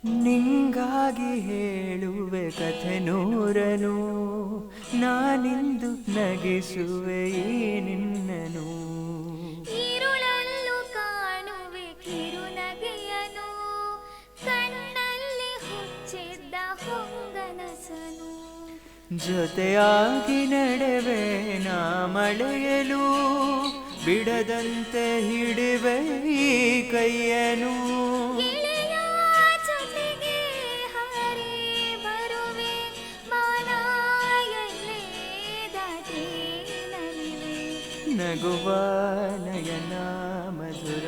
ನಿಂಗಾಗಿ ಹೇಳುವೆ ಕಥೆ ನೂರನು, ನಾನಿಂದು ನಗಿಸುವೆ ಈ ನಿನ್ನನು. ഇരുളಲ್ಲೂ ಕಾಣುವೆ ಕಿರುನಗೆಯನು, ಕಣ್ಣಲ್ಲಿ ಹುಚ್ಚಿದ್ದ ಹೊಂಗನಸನು. ಜೊತೆಯಾಗಿ ನಡೆವೆ ನಾ ಮಳೆಯಲು, ಬಿಡದಂತೆ ಹಿಡಿವೆ ಈ ಕೈಯನು. ಗೆಳೆಯ ಜೊತೆಗೆ ಹಾರಿ ಬರುವೆ, ಮಾನ ಎಲ್ಲೇ ದಾಟಿ ನಲಿವೆ. ನಗುವ ನಯನ ಮಧುರ